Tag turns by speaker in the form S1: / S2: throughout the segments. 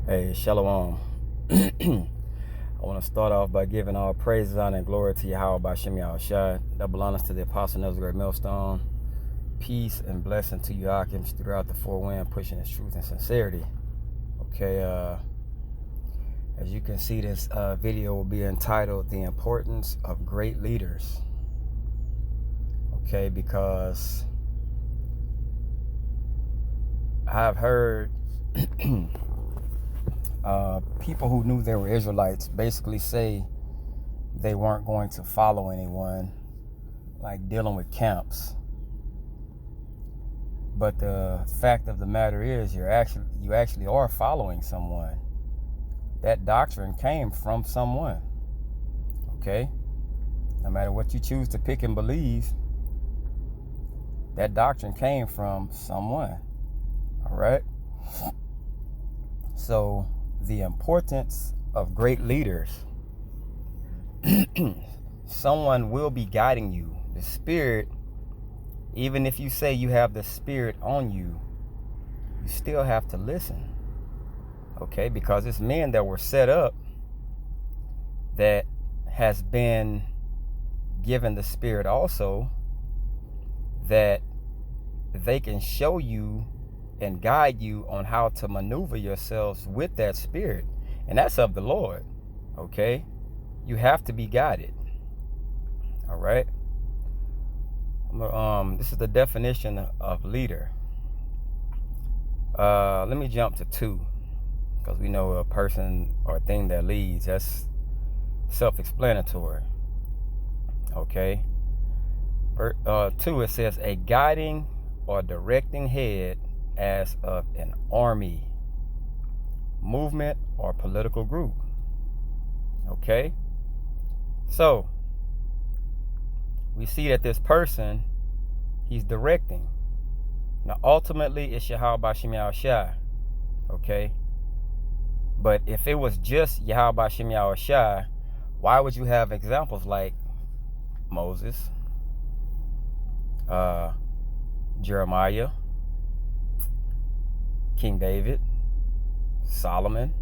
S1: Hey, Shalom. I want to start off by giving all praises, honor, and glory to Yahweh Bashem Yahushua. Double honors to the Apostle of the Great Millstone. Peace and blessing to you, Akims, throughout the four wind, pushing his truth and sincerity. Okay, as you can see, this video will be entitled The Importance of Great Leaders. Okay, because I've heard people who knew they were Israelites basically say they weren't going to follow anyone, like dealing with camps. But the fact of the matter is, you actually are following someone. That doctrine came from someone. Okay? No matter what you choose to pick and believe, that doctrine came from someone. All right? So, the importance of great leaders. Someone will be guiding you. The Spirit, even if you say you have the Spirit on you, you still have to listen. Okay? Because it's men that were set up that has been given the Spirit also, that they can show you and guide you on how to maneuver yourselves with that Spirit. And that's of the Lord. Okay? You have to be guided. All right? This is the definition of leader. Let me jump to 2, because we know a person or thing that leads. That's self-explanatory. Okay? 2, it says a guiding or directing head as of an army, movement, or political group. Okay? So, we see that this person, he's directing. Now, ultimately, it's Yahweh Bashem Yahushua. Okay? But if it was just Yahweh Bashem Yahushua, why would you have examples like Moses, Jeremiah, King David, Solomon?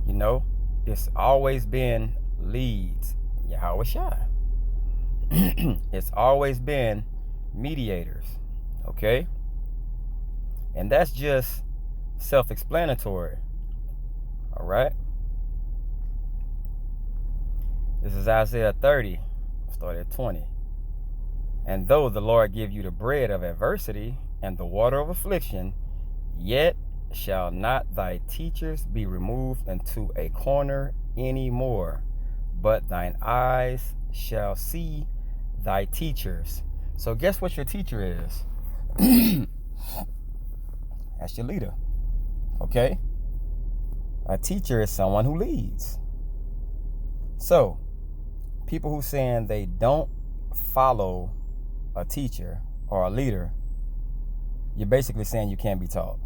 S1: You know, it's always been leads, Yahushua. It's always been mediators. Okay? And that's just self-explanatory. All right? This is Isaiah 30, start at 20. And though the Lord give you the bread of adversity and the water of affliction, yet shall not thy teachers be removed into a corner any more, but thine eyes shall see thy teachers. So guess what your teacher is? That's your leader. Okay? A teacher is someone who leads. So, people who saying they don't follow a teacher or a leader, you're basically saying you can't be taught.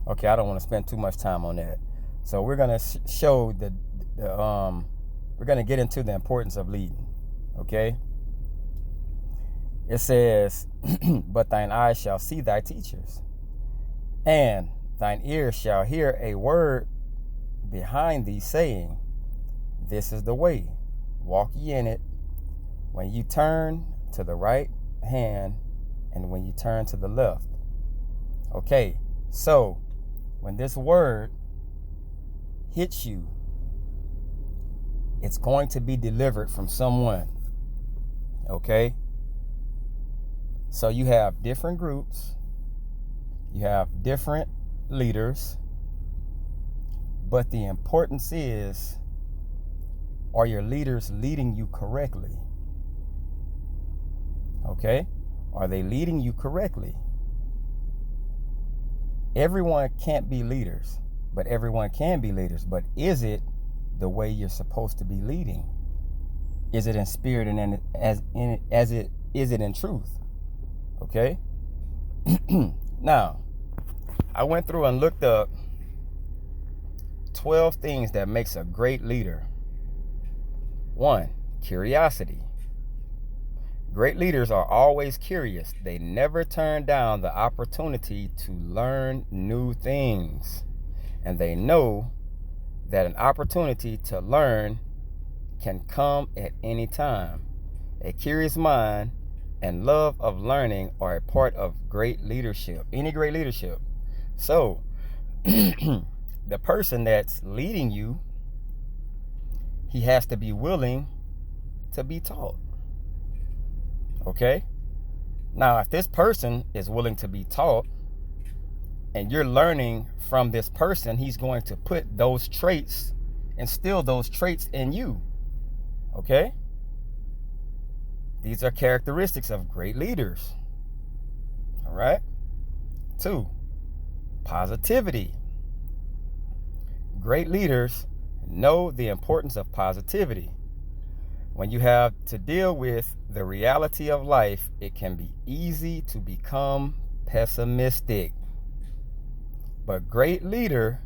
S1: Okay, I don't want to spend too much time on that. So we're going to show we're going to get into the importance of leading. Okay? It says, but thine eyes shall see thy teachers, and thine ears shall hear a word behind thee saying, this is the way, walk ye in it, when you turn to the right hand and when you turn to the left. Okay, so when this word hits you, it's going to be delivered from someone. Okay? So you have different groups, you have different leaders, but the importance is, are your leaders leading you correctly? Okay? Are they leading you correctly? Everyone can't be leaders, but everyone can be leaders. But is it the way you're supposed to be leading? Is it in spirit and is it in truth? Okay? Now, I went through and looked up 12 things that makes a great leader. 1, curiosity. Great leaders are always curious. They never turn down the opportunity to learn new things. And they know that an opportunity to learn can come at any time. A curious mind and love of learning are a part of great leadership, any great leadership. So, the person that's leading you, he has to be willing to be taught. Okay? Now, if this person is willing to be taught and you're learning from this person, he's going to put those traits, instill those traits in you. Okay? These are characteristics of great leaders. All right? 2, positivity. Great leaders know the importance of positivity. When you have to deal with the reality of life, it can be easy to become pessimistic. But great leadership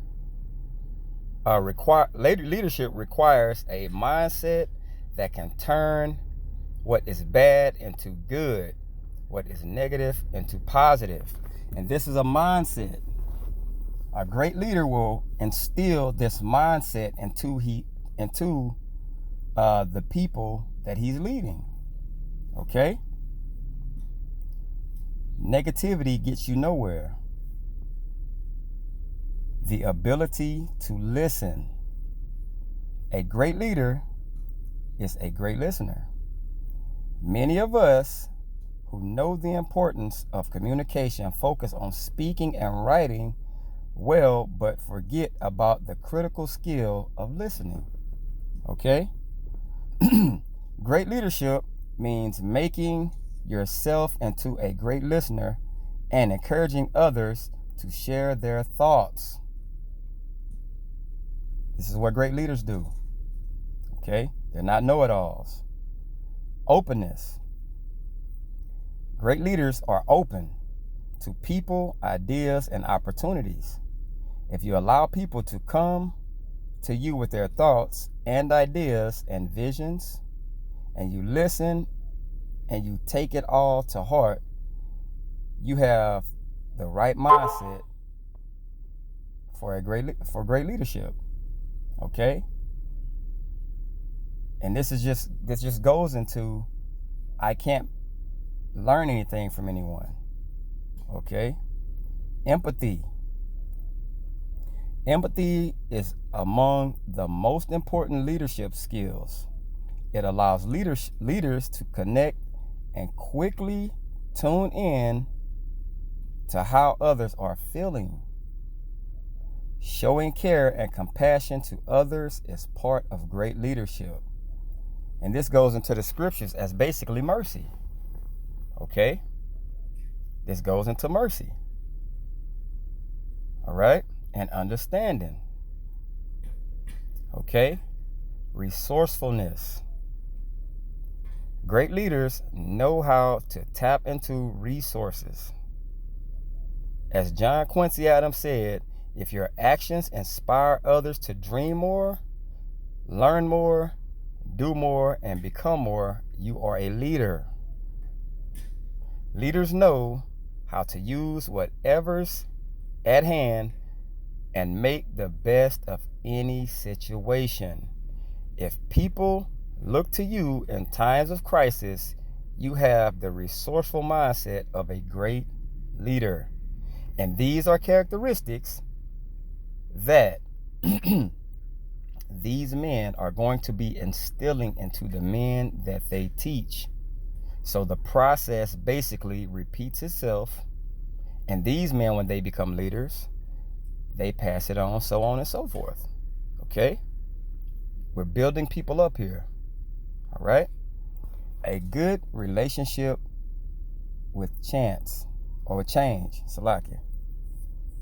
S1: requires a mindset that can turn what is bad into good, what is negative into positive. And this is a mindset. A great leader will instill this mindset into the people that he's leading. Okay? Negativity gets you nowhere. The ability to listen. A great leader is a great listener. Many of us who know the importance of communication focus on speaking and writing well, but forget about the critical skill of listening. Okay? Great leadership means making yourself into a great listener and encouraging others to share their thoughts. This is what great leaders do. Okay? They're not know-it-alls. Openness. Great leaders are open to people, ideas, and opportunities. If you allow people to come to you with their thoughts and ideas and visions, and you listen and you take it all to heart, you have the right mindset for great leadership. Okay? And this just goes into, I can't learn anything from anyone. Okay? Empathy. Empathy is among the most important leadership skills. It allows leaders to connect and quickly tune in to how others are feeling. Showing care and compassion to others is part of great leadership. And this goes into the scriptures as basically mercy. Okay? This goes into mercy. All right? And understanding. Okay? Resourcefulness. Great leaders know how to tap into resources. As John Quincy Adams said, if your actions inspire others to dream more, learn more, do more, and become more, you are a leader. Leaders know how to use whatever's at hand and make the best of any situation. If people look to you in times of crisis, you have the resourceful mindset of a great leader. And these are characteristics that these men are going to be instilling into the men that they teach. So the process basically repeats itself. And these men, when they become leaders, they pass it on, so on and so forth. Okay? We're building people up here. All right? A good relationship with change. Salakia.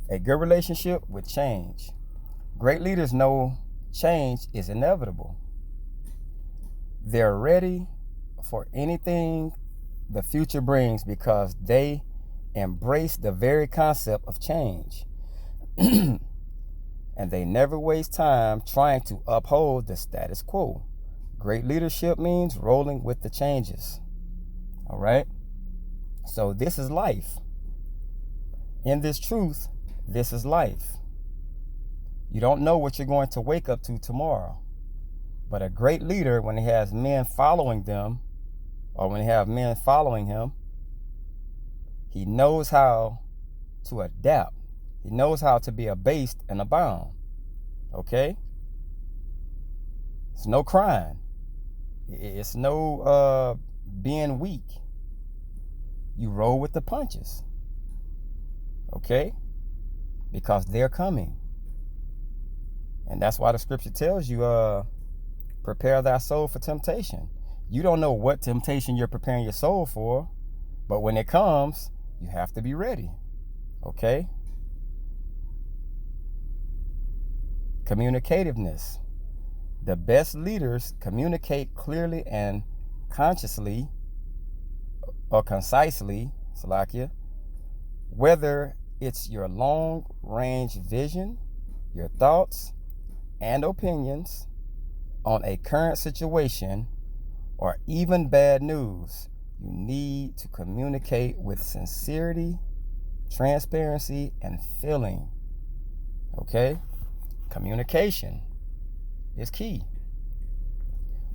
S1: A good relationship with change. Great leaders know change is inevitable. They're ready for anything the future brings because they embrace the very concept of change. And they never waste time trying to uphold the status quo. Great leadership means rolling with the changes. All right. So this is life. In this truth, this is life. You don't know what you're going to wake up to tomorrow. But a great leader, when he has men following them, or when he have men following him, he knows how to adapt. He knows how to be abased and abound. Okay? It's no crying. It's no being weak. You roll with the punches. Okay? Because they're coming. And that's why the scripture tells you, prepare thy soul for temptation. You don't know what temptation you're preparing your soul for, but when it comes, you have to be ready. Okay? Communicativeness. The best leaders communicate clearly and consciously or concisely, Salakia, whether it's your long-range vision, your thoughts and opinions on a current situation, or even bad news. You need to communicate with sincerity, transparency, and feeling. Okay? Communication is key.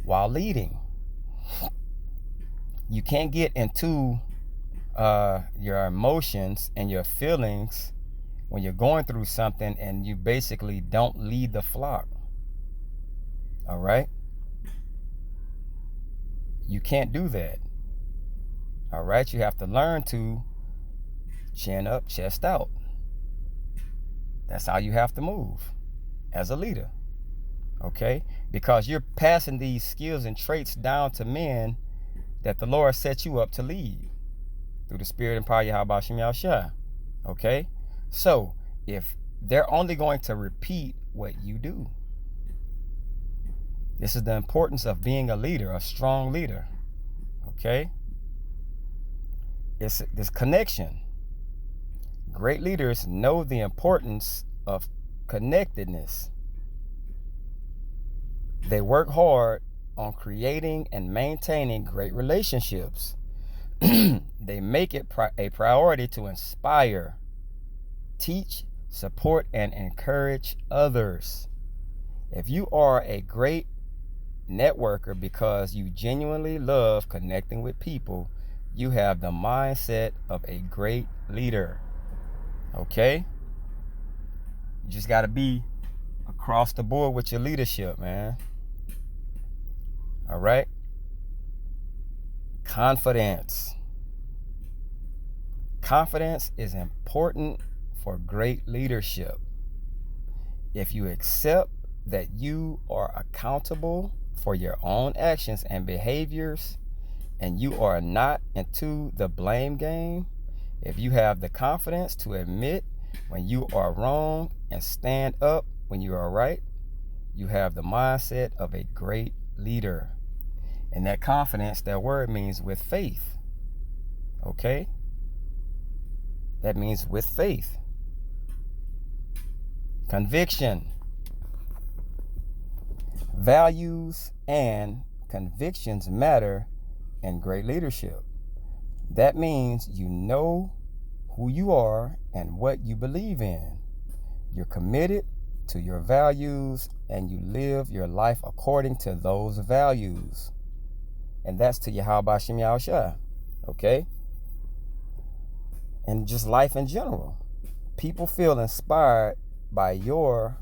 S1: While leading, you can't get into your emotions and your feelings when you're going through something and you basically don't lead the flock. All right? You can't do that. All right? You have to learn to chin up, chest out. That's how you have to move as a leader. Okay? Because you're passing these skills and traits down to men that the Lord set you up to lead through the Spirit and power of Yahweh Shem Yahushua. Okay? So, if they're only going to repeat what you do, this is the importance of being a leader, a strong leader. Okay? It's this connection. Great leaders know the importance of connectedness. They work hard on creating and maintaining great relationships. They make it a priority to inspire, teach, support, and encourage others. If you are a great networker because you genuinely love connecting with people, you have the mindset of a great leader. Okay? You just got to be across the board with your leadership, man. All right? Confidence. Confidence is important for great leadership. If you accept that you are accountable for your own actions and behaviors, and you are not into the blame game, if you have the confidence to admit when you are wrong and stand up when you are right, you have the mindset of a great leader. And that confidence, that word means with faith. Okay? That means with faith. Conviction. Values and convictions matter in great leadership. That means you know who you are and what you believe in. You're committed to your values and you live your life according to those values. And that's to Yahweh Shem Yahushua. Okay? And just life in general. People feel inspired by your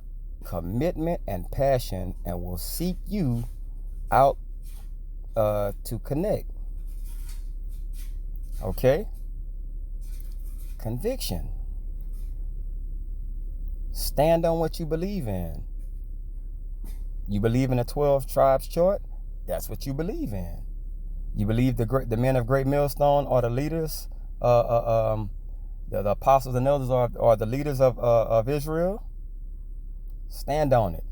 S1: commitment and passion and will seek you out to connect. Okay? Conviction. Stand on what you believe in. You believe in the 12 tribes chart? That's what you believe in. You believe the men of Great Millstone are the leaders, the apostles and elders are the leaders of Israel? Stand on it.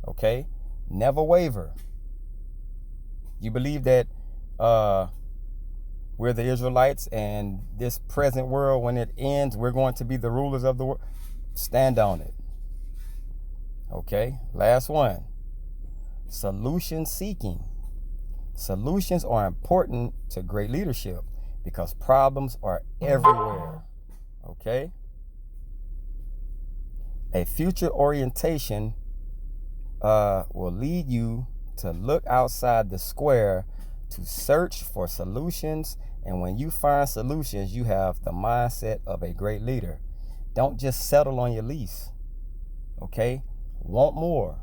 S1: Okay? Never waver. You believe that we're the Israelites and this present world, when it ends, we're going to be the rulers of the world? Stand on it. Okay? Last one. Solution seeking. Solutions are important to great leadership because problems are everywhere. Okay? A future orientation will lead you to look outside the square to search for solutions. And when you find solutions, you have the mindset of a great leader. Don't just settle on your lease. Okay? Want more.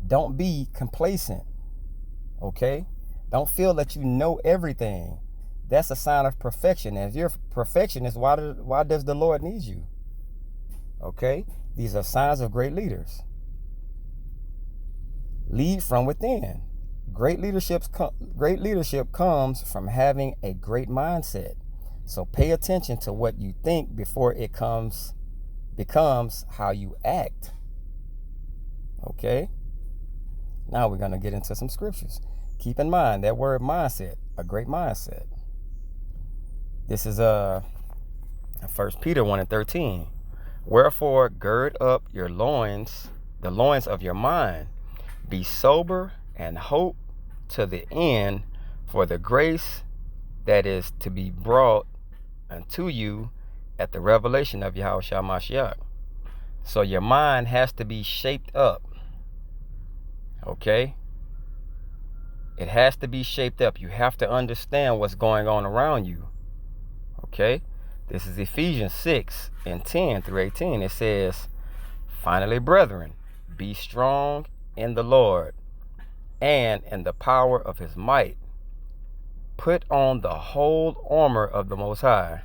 S1: Don't be complacent. Okay? Don't feel that you know everything. That's a sign of perfection. And if you're a perfectionist, why does the Lord need you? Okay? These are signs of great leaders. Lead from within. Great leadership comes from having a great mindset. So pay attention to what you think before it becomes how you act. Okay? Now we're going to get into some scriptures. Keep in mind that word mindset, a great mindset. This is 1 Peter 1:13. Wherefore gird up your loins, the loins of your mind. Be sober and hope to the end for the grace that is to be brought unto you at the revelation of Yahushua Mashiach. So your mind has to be shaped up. Okay? It has to be shaped up. You have to understand what's going on around you. Okay? This is Ephesians 6:10 through 18. It says, finally, brethren, be strong in the Lord and in the power of his might. Put on the whole armor of the Most High,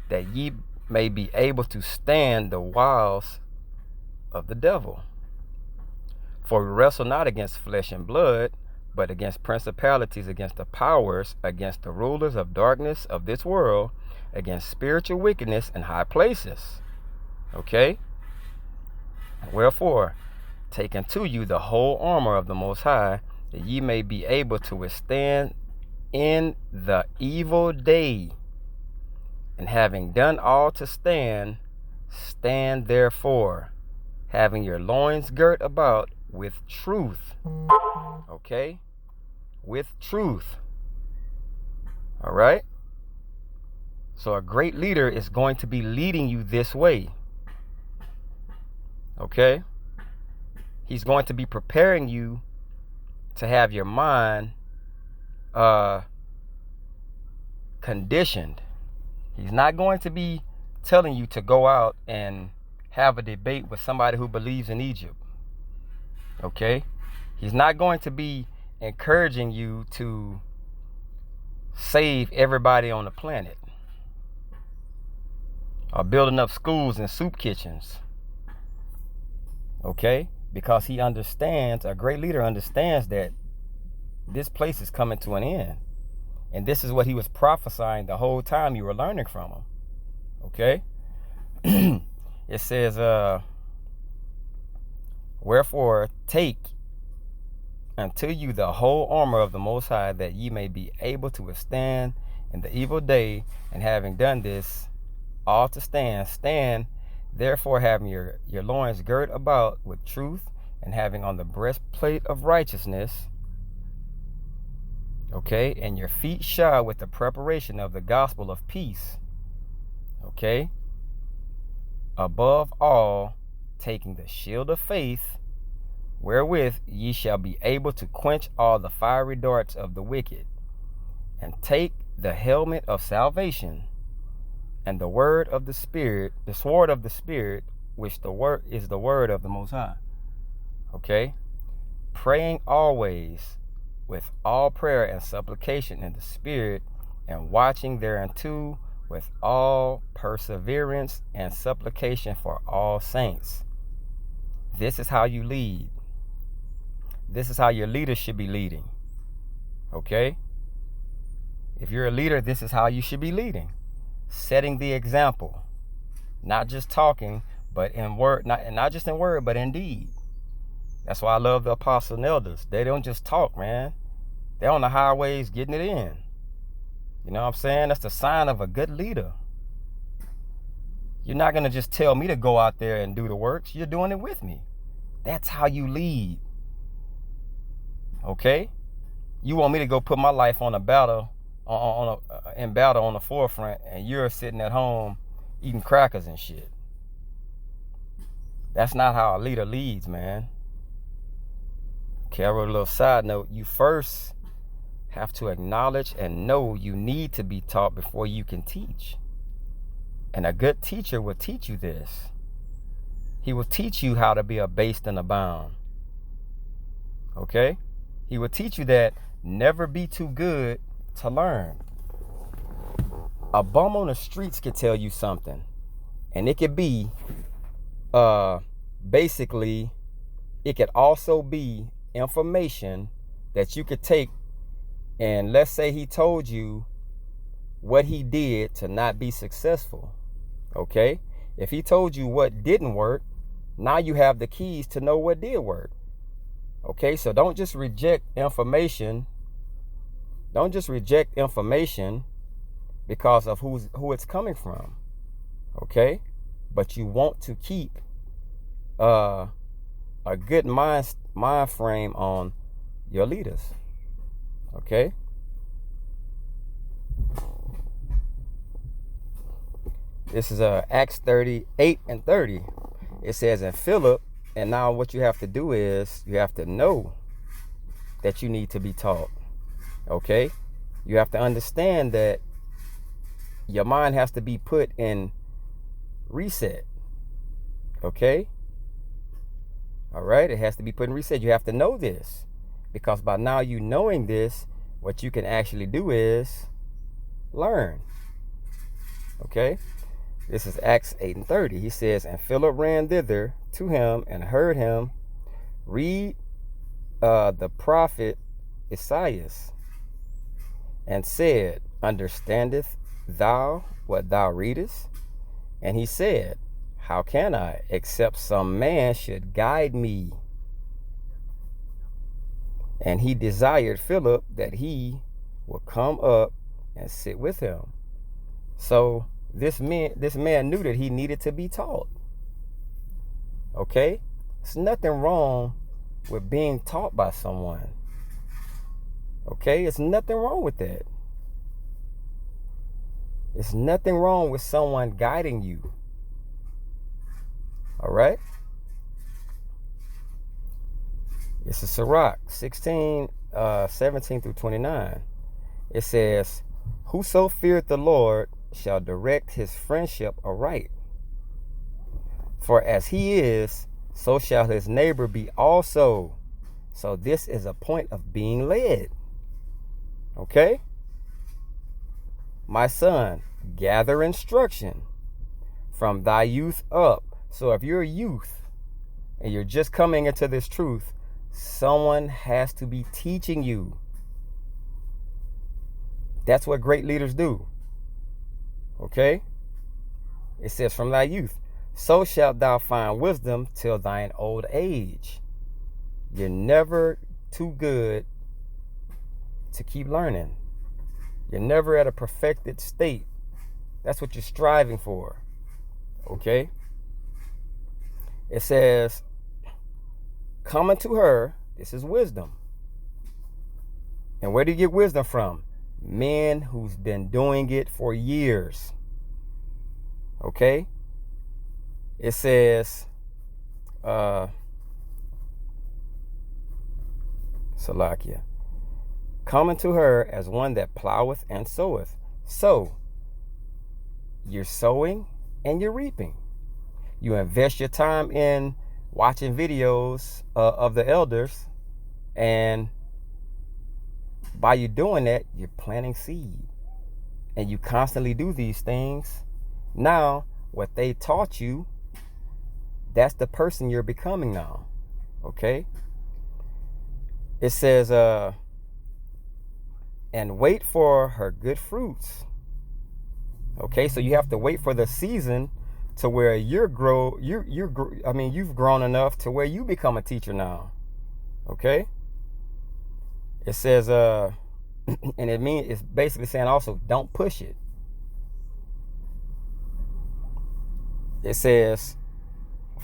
S1: that ye may be able to stand the wiles of the devil. For we wrestle not against flesh and blood, but against principalities, against the powers, against the rulers of darkness of this world, against spiritual wickedness in high places. Okay? Wherefore, take unto you the whole armor of the Most High, that ye may be able to withstand in the evil day. And having done all to stand, stand therefore, having your loins girt about with truth. Okay? With truth. All right? So a great leader is going to be leading you this way. Okay? He's going to be preparing you to have your mind conditioned. He's not going to be telling you to go out and have a debate with somebody who believes in Egypt. Okay? He's not going to be encouraging you to save everybody on the planet or building up schools and soup kitchens. Okay? Because he understands, a great leader understands that this place is coming to an end. And this is what he was prophesying the whole time you were learning from him. Okay? It says, wherefore take unto you the whole armor of the Most High, that ye may be able to withstand in the evil day, and having done this, all to stand. Stand therefore, having your loins girt about with truth, and having on the breastplate of righteousness. Okay, and your feet shod with the preparation of the gospel of peace. Okay, above all, taking the shield of faith, wherewith ye shall be able to quench all the fiery darts of the wicked, and take the helmet of salvation, and the word of the Spirit, the sword of the Spirit, which the word is the word of the Most High. Okay, praying always with all prayer and supplication in the Spirit, and watching thereunto with all perseverance and supplication for all saints. This is how you lead. This is how your leaders should be leading. Okay? If you're a leader, this is how you should be leading. Setting the example. Not just talking, but in word, not just in word, but in deed. That's why I love the apostles and elders. They don't just talk, man. They're on the highways getting it in. You know what I'm saying? That's the sign of a good leader. You're not going to just tell me to go out there and do the works. You're doing it with me. That's how you lead. Okay? You want me to go put my life on a battle, in battle on the forefront, and you're sitting at home eating crackers and shit. That's not how a leader leads, man. Okay, I wrote a little side note. You first have to acknowledge and know you need to be taught before you can teach. And a good teacher will teach you this. He will teach you how to be abased and abound. Okay? He will teach you that never be too good to learn. A bum on the streets can tell you something. And it could be, basically, it could also be information that you could take, and let's say he told you what he did to not be successful. Okay? If he told you what didn't work, now you have the keys to know what did work. Okay? So don't just reject information. Don't just reject information because of who it's coming from. Okay? But you want to keep a good mind frame on your leaders. Okay? This is Acts 38 and 30. It says, in Philip, and now what you have to do is you have to know that you need to be taught. Okay? You have to understand that your mind has to be put in reset. Okay? All right? It has to be put in reset. You have to know this. Because by now you knowing this, what you can actually do is learn. Okay? This is Acts 8 and 30. He says, and Philip ran thither to him and heard him read the prophet Isaiah, and said, understandest thou what thou readest? And he said, how can I, except some man should guide me? And he desired Philip that he would come up and sit with him. So this man knew that he needed to be taught. Okay? There's nothing wrong with being taught by someone. Okay? There's nothing wrong with that. There's nothing wrong with someone guiding you. All right? This is Sirach 16, 17 through 29. It says, whoso feareth the Lord shall direct his friendship aright. For as he is, so shall his neighbor be also. So this is a point of being led. Okay? My son, gather instruction from thy youth up. So if you're a youth and you're just coming into this truth, someone has to be teaching you. That's what great leaders do. Okay? It says, from thy youth, so shalt thou find wisdom till thine old age. You're never too good to keep learning. You're never at a perfected state. That's what you're striving for. Okay? It says, coming to her, this is wisdom. And where do you get wisdom from? Men who's been doing it for years. Okay? It says, Salakia, coming to her as one that ploweth and soweth. So, you're sowing and you're reaping. You invest your time in watching videos of the elders, and by you doing that, you're planting seed. And you constantly do these things. Now, what they taught you, that's the person you're becoming now. Okay? It says, and wait for her good fruits. Okay, so you have to wait for the season to where you've grown enough to where you become a teacher now. Okay? It says, and it's basically saying also, don't push it. It says,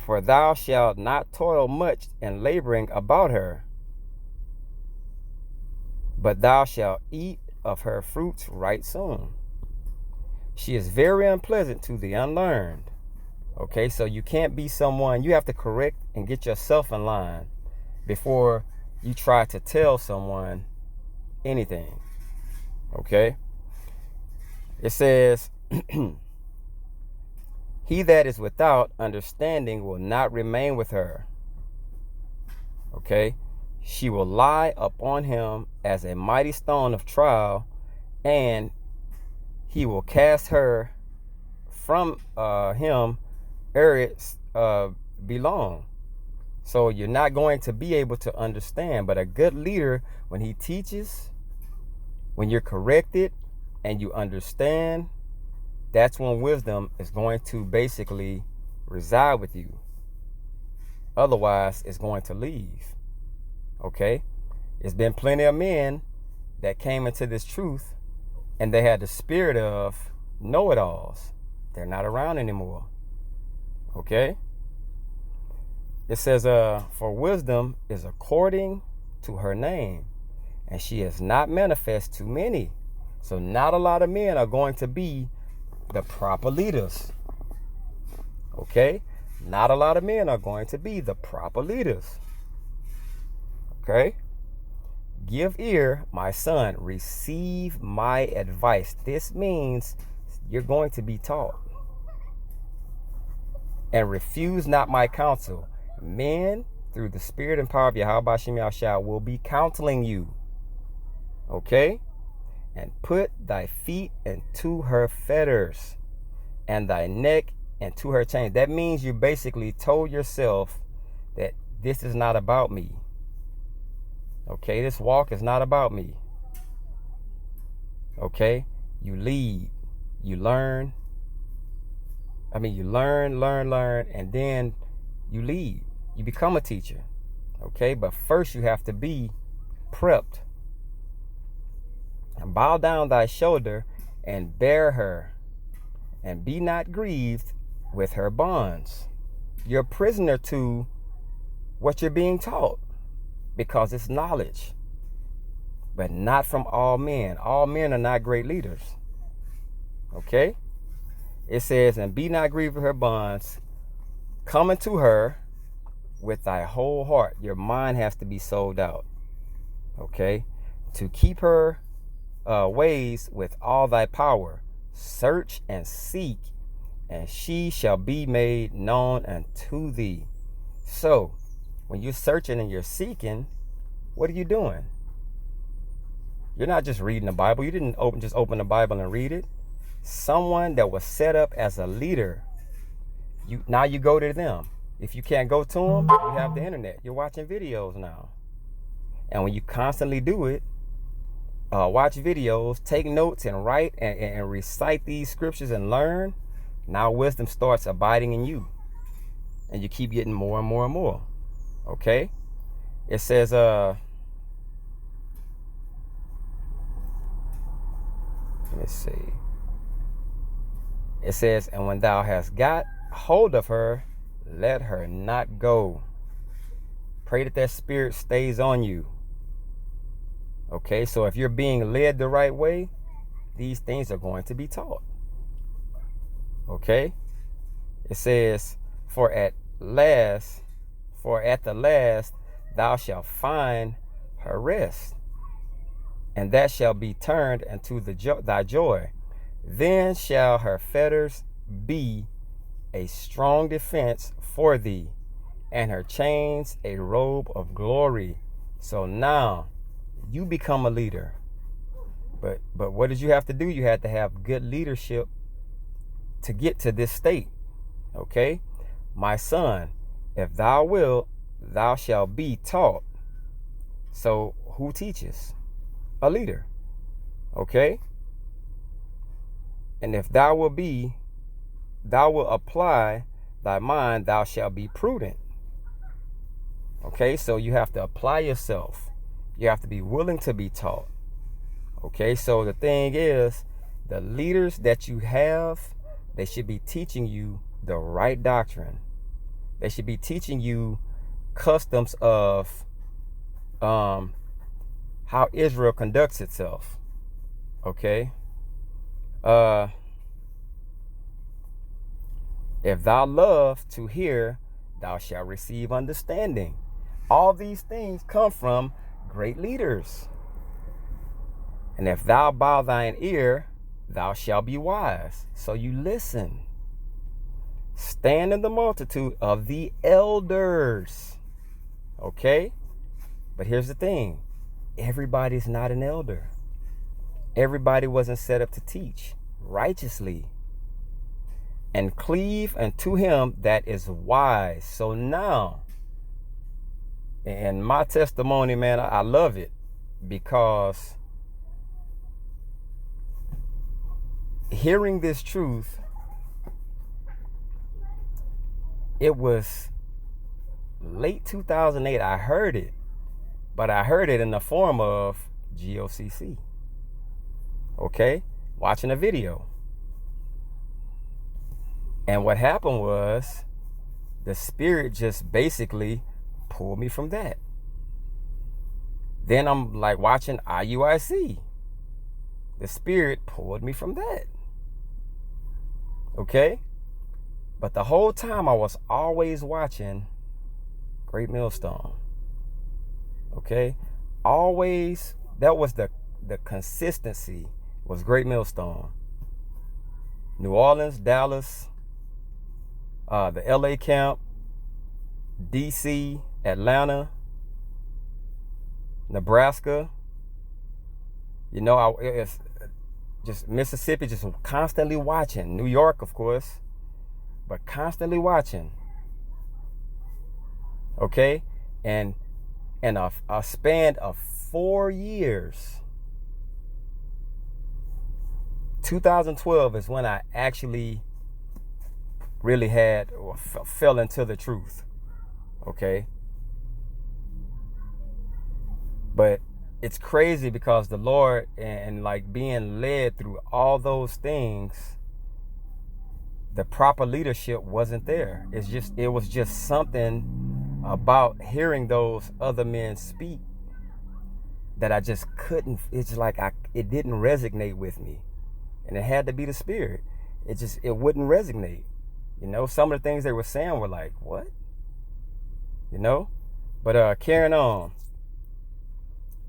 S1: for thou shalt not toil much in laboring about her. but thou shalt eat of her fruits right soon. She is very unpleasant to the unlearned. Okay, so you can't be someone, you have to correct and get yourself in line before you try to tell someone anything. Okay, it says, he that is without understanding will not remain with her. Okay, she will lie upon him as a mighty stone of trial, and he will cast her from him ere it belong. So you're not going to be able to understand. But a good leader, when he teaches, when you're corrected and you understand, that's when wisdom is going to basically reside with you. Otherwise, it's going to leave. Okay? It's been plenty of men that came into this truth and they had the spirit of know-it-alls. They're not around anymore. Okay? It says, for wisdom is according to her name, and she is not manifest to many. So not a lot of men are going to be the proper leaders. Okay? Not a lot of men are going to be the proper leaders. Okay? Give ear, my son, receive my advice. This means you're going to be taught. And refuse not my counsel. Men, through the spirit and power of Yahweh Hashem Yahshua, will be counseling you. Okay? And put thy feet into her fetters, and thy neck into her chains. That means you basically told yourself that this is not about me. Okay? This walk is not about me. Okay? You lead. You learn. You learn, and then you lead. You become a teacher. Okay? But first you have to be prepped. And bow down thy shoulder and bear her, and be not grieved with her bonds. You're a prisoner to what you're being taught, because it's knowledge, but not from all men. All men are not great leaders. Okay? It says, and be not grieved with her bonds. Come unto her with thy whole heart. Your mind has to be sold out. Okay? To keep her ways with all thy power. Search and seek, and she shall be made known unto thee. So, when you're searching and you're seeking, what are you doing? You're not just reading the Bible. You didn't just open the Bible and read it. Someone that was set up as a leader, now you go to them. If you can't go to them, you have the internet. You're watching videos now. And when you constantly do it, watch videos, take notes, and write and recite these scriptures and learn, now wisdom starts abiding in you. And you keep getting more and more and more. Okay? It says, let me see. It says, and when thou hast got hold of her, let her not go. Pray that spirit stays on you. Okay, so if you're being led the right way, these things are going to be taught. Okay? It says, for at the last thou shalt find her rest, and that shall be turned into thy joy. Then shall her fetters be a strong defense for thee, and her chains a robe of glory. So now you become a leader. But what did you have to do? You had to have good leadership to get to this state. Okay? My son, if thou wilt, thou shalt be taught. So who teaches? A leader. Okay? And if thou wilt apply thy mind, thou shalt be prudent. Okay, so you have to apply yourself. You have to be willing to be taught. Okay, so the thing is, the leaders that you have, they should be teaching you the right doctrine. They should be teaching you customs of how Israel conducts itself. Okay? If thou love to hear, thou shalt receive understanding. All these things come from great leaders. And if thou bow thine ear, thou shalt be wise. So you listen. Stand in the multitude of the elders. Okay? But here's the thing. Everybody's not an elder. Everybody wasn't set up to teach righteously. And cleave unto him that is wise. So now, and my testimony, man, I love it, because hearing this truth, it was late 2008. I heard it, but I heard it in the form of GOCC. Okay? Watching a video. And what happened was the Spirit just basically pulled me from that. Then I'm like watching IUIC. The Spirit pulled me from that. Okay? But the whole time I was always watching Great Millstone. Okay? Always, that was the consistency, was Great Millstone. New Orleans, Dallas, the LA camp, DC, Atlanta, Nebraska. You know, it's just Mississippi, just constantly watching. New York, of course, but constantly watching. Okay? And a span of 4 years, 2012 is when I actually really had or fell into the truth. Okay? But it's crazy because the Lord, and like being led through all those things, the proper leadership wasn't there. It was just something about hearing those other men speak that I just couldn't. It's like it didn't resonate with me, and it had to be the Spirit. It wouldn't resonate. You know, some of the things they were saying were like, what? You know? But carrying on,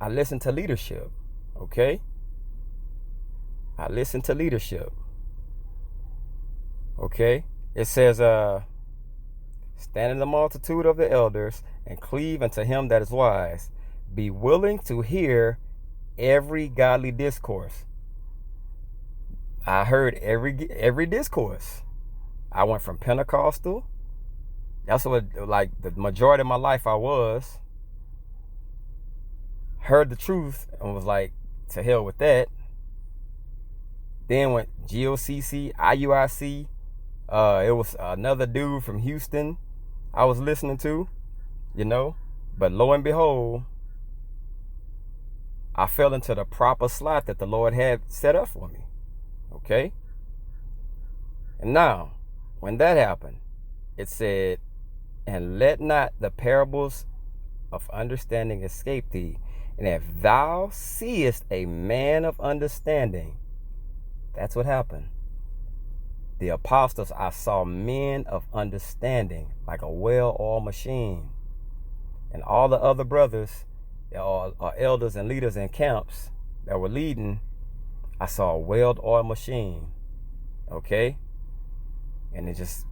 S1: I listened to leadership. Okay? I listened to leadership. Okay? It says, stand in the multitude of the elders and cleave unto him that is wise. Be willing to hear every godly discourse. I heard every discourse. I went from Pentecostal. That's what, like, the majority of my life I was. Heard the truth and was like, to hell with that. Then went GOCC, IUIC. It was another dude from Houston I was listening to, you know. But lo and behold, I fell into the proper slot that the Lord had set up for me. Okay? And now, when that happened, it said, and let not the parables of understanding escape thee. And if thou seest a man of understanding, that's what happened. The apostles, I saw men of understanding, like a well-oiled machine. And all the other brothers, or elders and leaders in camps that were leading, I saw a well-oiled machine. Okay? And it just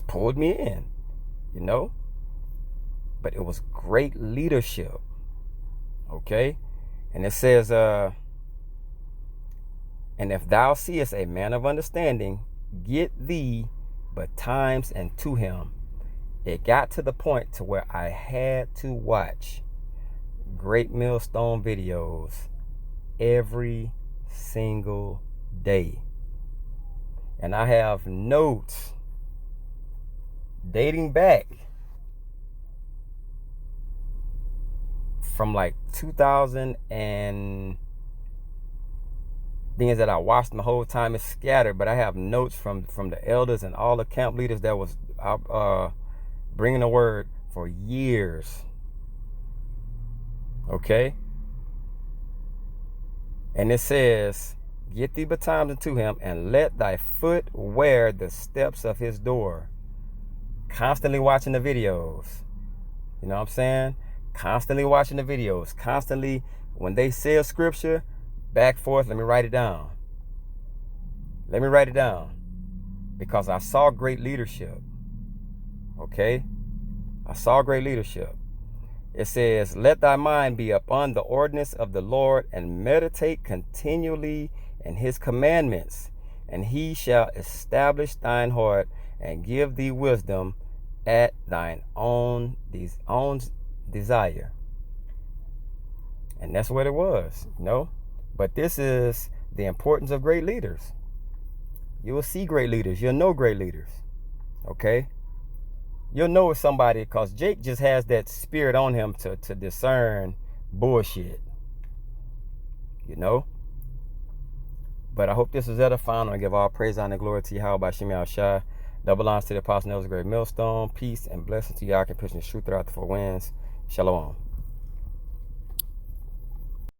S1: pulled me in, you know? But it was great leadership. Okay? And it says, and if thou seest a man of understanding, get thee but times and to him. It got to the point to where I had to watch Great Millstone videos every single day. And I have notes dating back from like 2000 and things that I watched the whole time. It's scattered, but I have notes from the elders and all the camp leaders that was bringing the word for years. Okay? And it says, get thee betimes unto him, and let thy foot wear the steps of his door. Constantly watching the videos. You know what I'm saying? Constantly watching the videos. Constantly, when they say a scripture, back forth, let me write it down. Let me write it down. Because I saw great leadership. Okay? I saw great leadership. It says, let thy mind be upon the ordinance of the Lord, and meditate continually in his commandments, and he shall establish thine heart, and give thee wisdom at thine own desire. And that's what it was, you know. But this is the importance of great leaders. You will see great leaders. You'll know great leaders. Okay? You'll know it's somebody, because Jake just has that spirit on him to discern bullshit. You know? But I hope this is edifying. I give all praise, honor, and glory to Yahweh by Shem Yahushua. Double honors to the Apostle Nelson Great Millstone. Peace and blessing to y'all. Can push the truth throughout the four winds. Shalom.